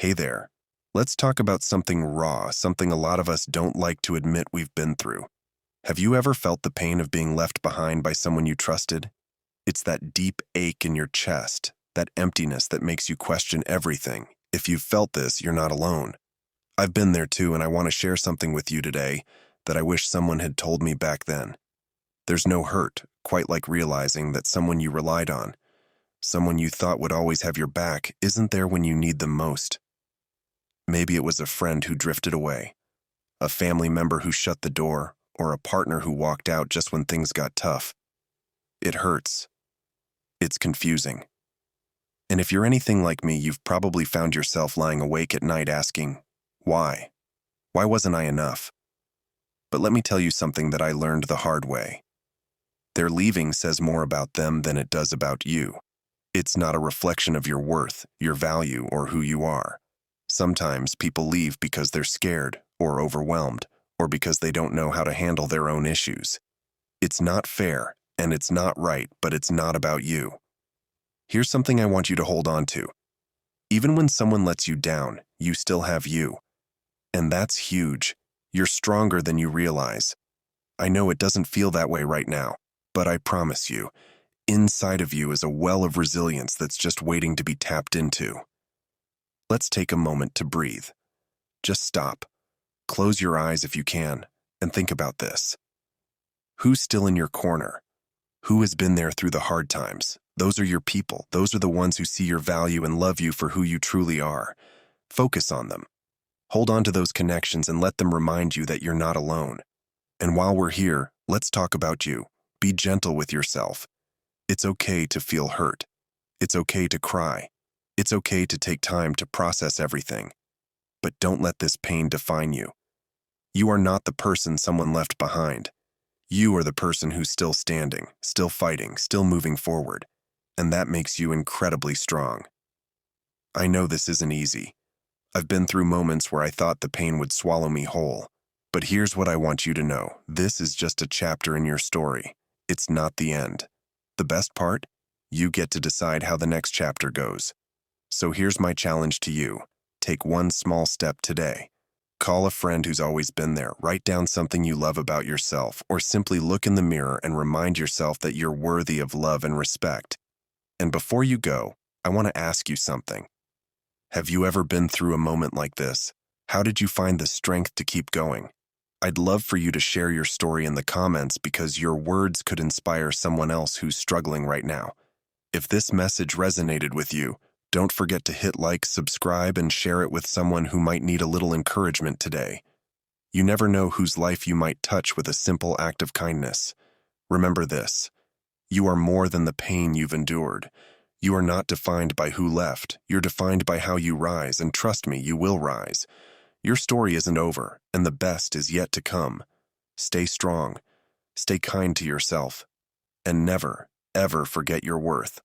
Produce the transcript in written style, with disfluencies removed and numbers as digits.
Hey there. Let's talk about something raw, something a lot of us don't like to admit we've been through. Have you ever felt the pain of being left behind by someone you trusted? It's that deep ache in your chest, that emptiness that makes you question everything. If you've felt this, you're not alone. I've been there too, and I want to share something with you today that I wish someone had told me back then. There's no hurt, quite like realizing that someone you relied on, someone you thought would always have your back, isn't there when you need them most. Maybe it was a friend who drifted away, a family member who shut the door, or a partner who walked out just when things got tough. It hurts. It's confusing. And if you're anything like me, you've probably found yourself lying awake at night asking, why? Why wasn't I enough? But let me tell you something that I learned the hard way. Their leaving says more about them than it does about you. It's not a reflection of your worth, your value, or who you are. Sometimes people leave because they're scared or overwhelmed, or because they don't know how to handle their own issues. It's not fair, and it's not right, but it's not about you. Here's something I want you to hold on to. Even when someone lets you down, you still have you. And that's huge. You're stronger than you realize. I know it doesn't feel that way right now, but I promise you, inside of you is a well of resilience that's just waiting to be tapped into. Let's take a moment to breathe. Just stop. Close your eyes if you can, and think about this. Who's still in your corner? Who has been there through the hard times? Those are your people. Those are the ones who see your value and love you for who you truly are. Focus on them. Hold on to those connections and let them remind you that you're not alone. And while we're here, let's talk about you. Be gentle with yourself. It's okay to feel hurt. It's okay to cry. It's okay to take time to process everything. But don't let this pain define you. You are not the person someone left behind. You are the person who's still standing, still fighting, still moving forward. And that makes you incredibly strong. I know this isn't easy. I've been through moments where I thought the pain would swallow me whole. But here's what I want you to know. This is just a chapter in your story. It's not the end. The best part? You get to decide how the next chapter goes. So here's my challenge to you. Take one small step today. Call a friend who's always been there, write down something you love about yourself, or simply look in the mirror and remind yourself that you're worthy of love and respect. And before you go, I want to ask you something. Have you ever been through a moment like this? How did you find the strength to keep going? I'd love for you to share your story in the comments because your words could inspire someone else who's struggling right now. If this message resonated with you, don't forget to hit like, subscribe, and share it with someone who might need a little encouragement today. You never know whose life you might touch with a simple act of kindness. Remember this. You are more than the pain you've endured. You are not defined by who left. You're defined by how you rise, and trust me, you will rise. Your story isn't over, and the best is yet to come. Stay strong. Stay kind to yourself. And never, ever forget your worth.